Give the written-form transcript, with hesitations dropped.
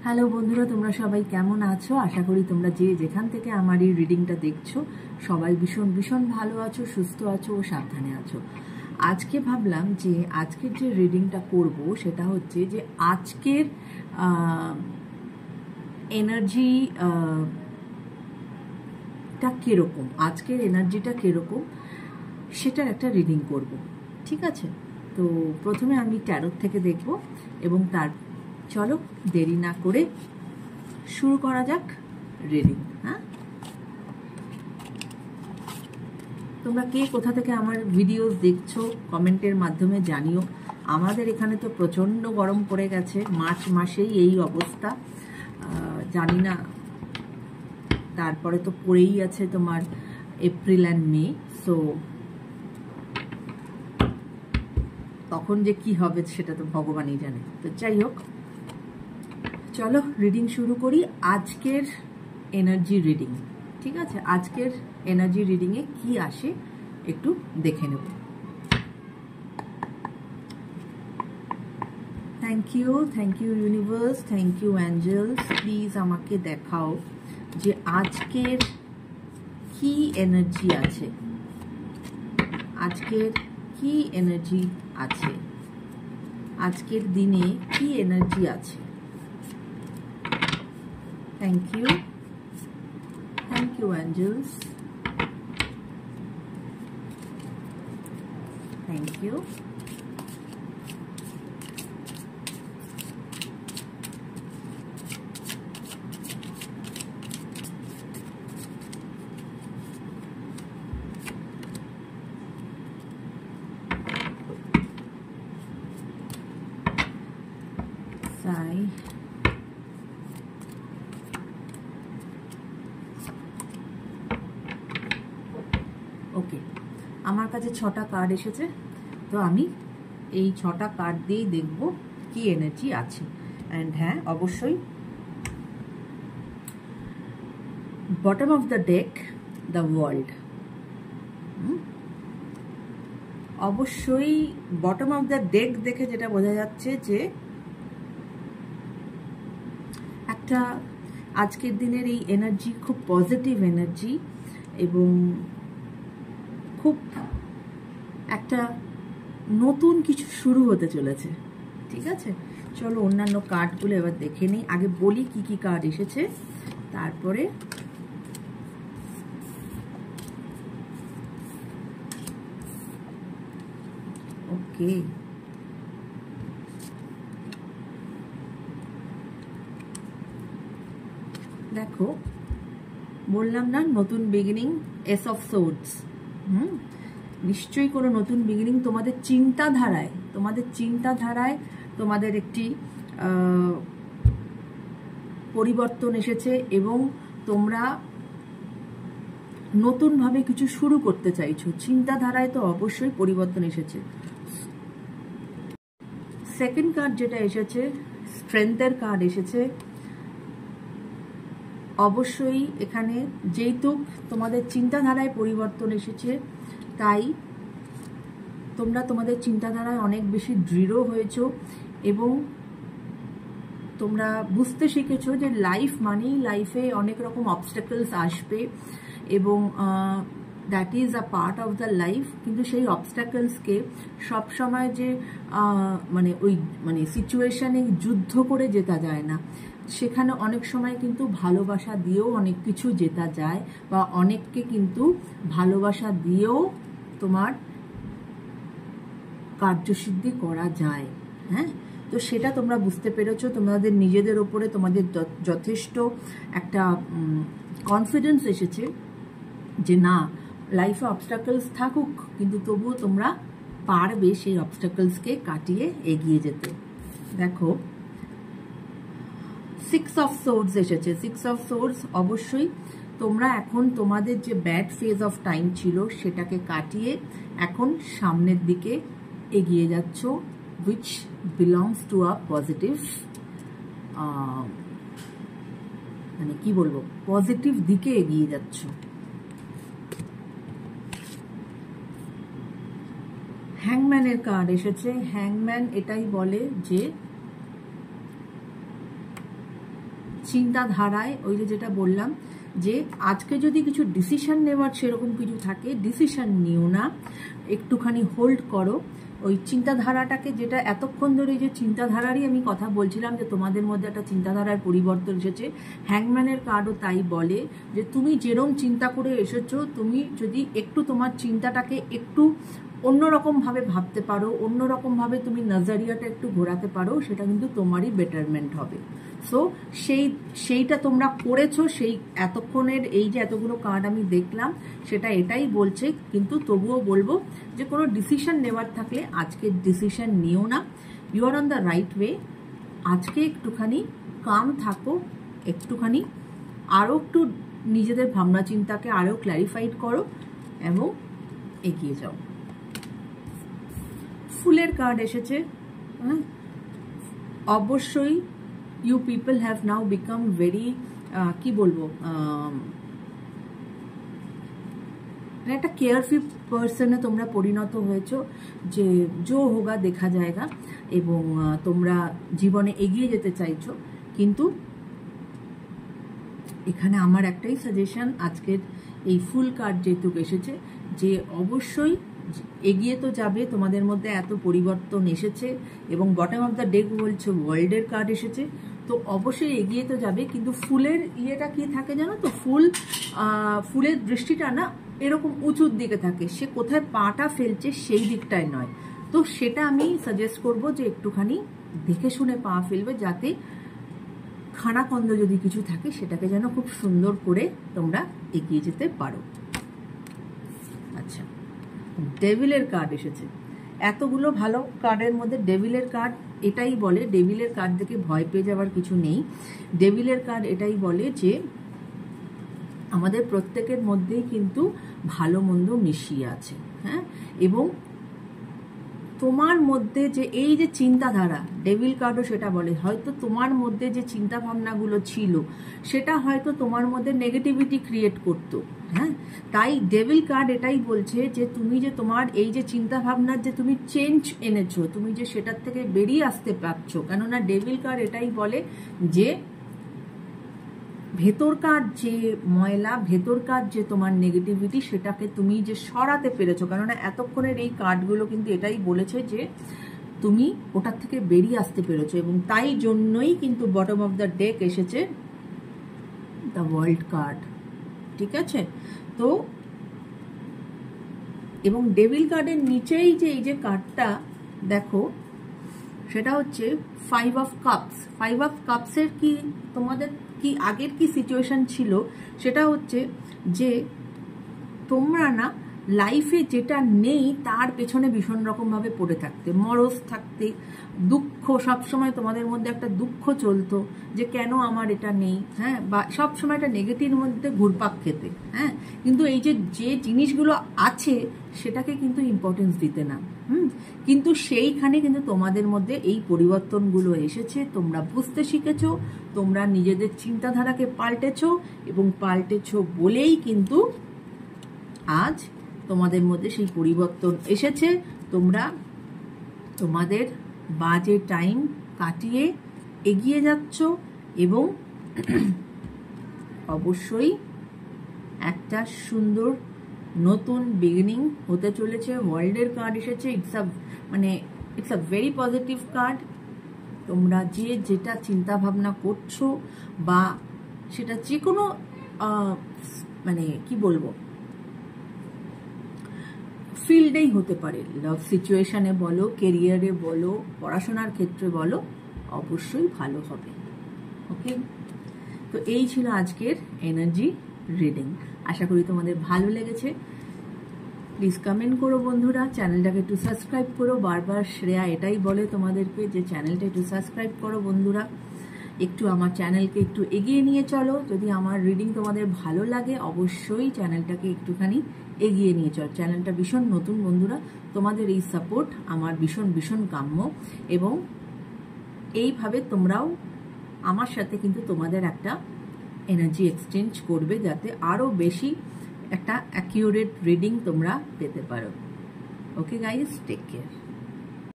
Hello বন্ধুরা, তোমরা সবাই কেমন আছো? আশা করি তোমরা যে যেখান থেকে আমার এই রিডিংটা দেখছো সবাই ভীষণ ভীষণ ভালো আছো, সুস্থ আছো ও সাবধানে আছো। আজকে ভাবলাম যে আজকের যে রিডিংটা করব সেটা হচ্ছে যে আজকের এনার্জিটা কীরকম, আজকের এনার্জিটা কীরকম সেটার একটা রিডিং করব। ঠিক আছে, তো প্রথমে আমি ট্যারোট থেকে দেখব এবং তার চলো দেরি না করে শুরু করা যাক রিডিং। হ্যাঁ, তোমরা কে কোথা থেকে আমার ভিডিওস দেখছো কমেন্টের মাধ্যমে জানিও। আমাদের এখানে তো প্রচণ্ড গরম পড়ে গেছে, মার্চ মাসেই এই অবস্থা, জানি না তারপরে তো পড়েই আছে তোমার এপ্রিল অ্যান্ড মে, সো তখন যে কি হবে সেটা তো ভগবানই জানে। তো যাই হোক, চলো রিডিং শুরু করি। আজকের এনার্জি রিডিং, ঠিক আছে, আজকের এনার্জি রিডিংয়ে কি আসে একটু দেখে নেব। Thank you universe, thank you angels. Please আমাকে দেখাও যে আজকের কি এনার্জি আছে, আজকের কি এনার্জি আছে, আজকের দিনে কি এনার্জি আছে। Thank you angels, thank you. Sigh. Okay, আমার কাছে 6টা কার্ড এসেছে, তো আমি এই 6টা কার্ড দিয়েই দেখব কি এনার্জি আছে। অ্যান্ড হ্যাঁ, অবশ্যই bottom of the deck the world, অবশ্যই বটম অফ দ্য ডেক দেখে যেটা বোঝা যাচ্ছে যে একটা আজকের দিনের এই এনার্জি খুব পজিটিভ এনার্জি এবং খুব একটা নতুন কিছু শুরু হতে চলেছে। ঠিক আছে, চলো অন্যান্য কার্ডগুলো এবার দেখে নিই। আগে বলি কি কি কার্ড এসেছে, তারপরে ওকে। দেখো, বললাম না নতুন বিগিনিং, এস অফ সোর্ডস। নিশ্চয়ই কোনো নতুন বিগিনিং তোমাদের চিন্তাধারায়, তোমাদের একটি পরিবর্তন এসেছে এবং তোমরা নতুনভাবে কিছু শুরু করতে চাইছো। চিন্তাধারায় তো অবশ্যই পরিবর্তন এসেছে। সেকেন্ড কার্ড যেটা এসেছে, স্ট্রেংথের কার্ড এসেছে। অবশ্যই এখানে যেহেতু তোমাদের চিন্তাধারায় পরিবর্তন এসেছে, তাই তোমরা তোমাদের চিন্তাধারায় অনেক বেশি দৃঢ় হয়েছো এবং তোমরা বুঝতে শিখেছো যে লাইফ মানেই লাইফে অনেক রকম অবস্টাকলস আসবে এবং that is a part of the life. কিন্তু সেই অবস্টাকলসকে সবসময় যে সিচুয়েশনে যুদ্ধ করে জেতা যায় না, সেখানে অনেক সময় কিন্তু ভালোবাসা দিয়েও অনেক কিছু জেতা যায় বা অনেককে কিন্তু ভালোবাসা দিয়েও তোমার কার্যসিদ্ধি করা যায়। হ্যাঁ, তো সেটা তোমরা বুঝতে পেরেছো। তোমাদের নিজেদের ওপরে তোমাদের যথেষ্ট একটা কনফিডেন্স এসেছে যে না, লাইফে অবস্টাকলস থাকুক কিন্তু তবুও তোমরা পারবে সেই অবস্টাকলসকে কাটিয়ে এগিয়ে যেতে। দেখো, 6 অফ সোর্ডস এসেছে। 6 অফ সোর্ডস, অবশ্যই তোমরা এখন তোমাদের যে ব্যাড ফেজ অফ টাইম ছিল সেটাকে কাটিয়ে এখন সামনের দিকে এগিয়ে যাচ্ছ, which belongs to a positive, মানে কি বলবো, পজিটিভ দিকে এগিয়ে যাচ্ছ। হ্যাংম্যানের কার্ড এসেছে। হ্যাংম্যান এটাই বলে যে চিন্তাধারায় ওই যেটা বললাম যে আজকে যদি কিছু ডিসিশন নেওয়ার সেরকম কিছু থাকে, ডিসিশন নিও না, একটুখানি হোল্ড করো। ওই চিন্তাধারাটাকে, যেটা এতক্ষণ ধরে যে চিন্তাধারারই আমি কথা বলছিলাম, যে তোমাদের মধ্যে একটা চিন্তাধারার পরিবর্তন এসেছে। হ্যাংম্যানের কার্ডও তাই বলে যে তুমি যেরকম চিন্তা করে এসেছো, তুমি যদি একটু তোমার চিন্তাটাকে একটু অন্যরকমভাবে ভাবতে পারো, অন্যরকমভাবে তুমি নজরিয়াটা একটু ঘোরাতে পারো, সেটা কিন্তু তোমারই বেটারমেন্ট হবে। সো সেইটা তোমরা করেছো। সেই এতক্ষণের এই যে এতগুলো কার্ড আমি দেখলাম সেটা এটাই বলছে। কিন্তু তবুও বলবো যে কোনো ডিসিশন নেওয়ার থাকলে আজকে ডিসিশন নিও না। You are on the right way. আজকে একটুখানি কাম থাকো, একটুখানি আরও একটু নিজেদের ভাবনা চিন্তাকে আরও ক্ল্যারিফাইড করো এবং এগিয়ে যাও। ফুলের কার্ড এসেছে। অবশ্যই you people have now become very, কি বলবো, একটা কেয়ারফুল পার্সনে তোমরা পরিণত হয়েছো, যে জো হোগা দেখা জায়গা, এবং তোমরা জীবনে এগিয়ে যেতে চাইছো। কিন্তু এখানে আমার একটাই সাজেশন, আজকের এই ফুল কার্ড যেহেতু এসেছে, যে অবশ্যই এগিয়ে তো যাবে। তোমাদের মধ্যে এত পরিবর্তন এসেছে এবং বটম অফ দ্য ডেক বলছে ওয়ার্ল্ডের কার্ড এসেছে, তো অবশ্যই এগিয়ে তো যাবে। কিন্তু ফুলের ইয়েটা কি থাকে জানো তো, ফুলের দৃষ্টিটা না এরকম উঁচুর দিকে থাকে, সে কোথায় পাটা ফেলছে সেই দিকটায় নয়। তো সেটা আমি সাজেস্ট করব যে একটুখানি দেখে শুনে পা ফেলবে, যাতে খানাখন্দ যদি কিছু থাকে সেটাকে যেন খুব সুন্দর করে তোমরা এগিয়ে যেতে পারো। আচ্ছা, ডেভিলের কার্ড এসেছে। এতগুলো ভালো কার্ডের মধ্যে ডেভিলের কার্ড এটাই বলে, ডেভিলের কার্ড দেখে ভয় পেয়ে যাওয়ার কিছু নেই। ডেভিলের কার্ড এটাই বলে যে আমাদের প্রত্যেকের মধ্যেই কিন্তু ভালো মন্দ মিশিয়ে আছে, হ্যাঁ। এবং তোমার মধ্যে যে এই যে চিন্তাধারা, ডেভিল কার্ডও সেটা বলে, হয়তো তোমার মধ্যে যে চিন্তা ভাবনাগুলো ছিল সেটা হয়তো তোমার মধ্যে নেগেটিভিটি ক্রিয়েট করতো, হ্যাঁ। তাই ডেভিল কার্ড এটাই বলছে যে তুমি যে তোমার এই যে চিন্তা ভাবনার যে তুমি চেঞ্জ এনেছো, তুমি যে সেটার থেকে বেরিয়ে আসতে পারছো। কেননা ডেভিল কার্ড এটাই বলে যে ভেতরকার যে ময়লা, ভেতরকার যে তোমার নেগেটিভিটি, সেটাকে তুমি যে সরাতে পেরেছো। কেননা এতক্ষণের এই কার্ডগুলো কিন্তু এটাই বলেছে যে তুমি ওটার থেকে বেরিয়ে আসতে পেরেছো, এবং তাই জন্যই কিন্তু বটম অফ দ্য ডেক এসেছে দ্য ওয়ার্ল্ড কার্ড, ঠিক আছে। তো এবং ডেভিল কার্ডের নিচেই যে এই যে কার্ডটা দেখো, সেটা হচ্ছে 5 অফ কাপস। 5 অফ কাপসের কি তোমাদের কি আগের কি সিচুয়েশন ছিল, সেটা হচ্ছে যে তোমরা না লাইফে যেটা নেই তার পেছনে ভীষণ রকমভাবে পড়ে থাকতে, মরজ থাকতে, দুঃখ সবসময় তোমাদের মধ্যে একটা দুঃখ চলতো যে কেন আমার এটা নেই, হ্যাঁ, বা সবসময় একটা নেগেটিভ মধ্যে ঘুরপাক খেতে, হ্যাঁ। কিন্তু এই যে জিনিসগুলো আছে সেটাকে কিন্তু ইম্পর্টেন্স দিতে না, কিন্তু সেইখানে কিন্তু তোমাদের মধ্যে এই পরিবর্তনগুলো এসেছে, তোমরা বুঝতে শিখেছো, তোমরা নিজেদের চিন্তাধারাকে পাল্টেছো, এবং পাল্টেছো বলেই কিন্তু আজ তোমাদের মধ্যে সেই পরিবর্তন এসেছে। তোমরা তোমাদের বাজে টাইম কাটিয়ে এগিয়ে যাচ্ছ, এবং অবশ্যই একটা সুন্দর নতুন বিগিনিং হতে চলেছে। ওয়ার্ল্ডের কার্ড এসেছে, it's a very positive card. তোমরা যেটা চিন্তা ভাবনা করছো, বা সেটা যে কোনো কি বলবো ফিল্ডেই হতে পারে, লাভ সিচুয়েশনে বলো, কেরিয়ারে বলো, পড়াশোনার ক্ষেত্রে বলো, অবশ্যই ভালো হবে। ওকে, তো এই ছিল আজকের এনার্জি রিডিং। আশা করি তোমাদের ভালো লেগেছে। প্লিজ কমেন্ট করো বন্ধুরা, চ্যানেলটাকে একটু সাবস্ক্রাইব করো। বারবার শ্রেয়া এটাই বলে তোমাদেরকে যে চ্যানেলটা একটু সাবস্ক্রাইব করো বন্ধুরা, একটু আমার চ্যানেলকে একটু এগিয়ে নিয়ে চলো। যদি আমার রিডিং তোমাদের ভালো লাগে অবশ্যই চ্যানেলটাকে একটুখানি এগিয়ে নিয়ে চলো। চ্যানেলটা ভীষণ নতুন বন্ধুরা, তোমাদের এই সাপোর্ট আমার ভীষণ ভীষণ কাম্য, এবং এইভাবে তোমরাও আমার সাথে কিন্তু তোমাদের একটা এনার্জি এক্সচেঞ্জ করবে, যাতে আরও বেশি একটা অ্যাকিউরেট রিডিং তোমরা পেতে পারো। Okay guys, take care.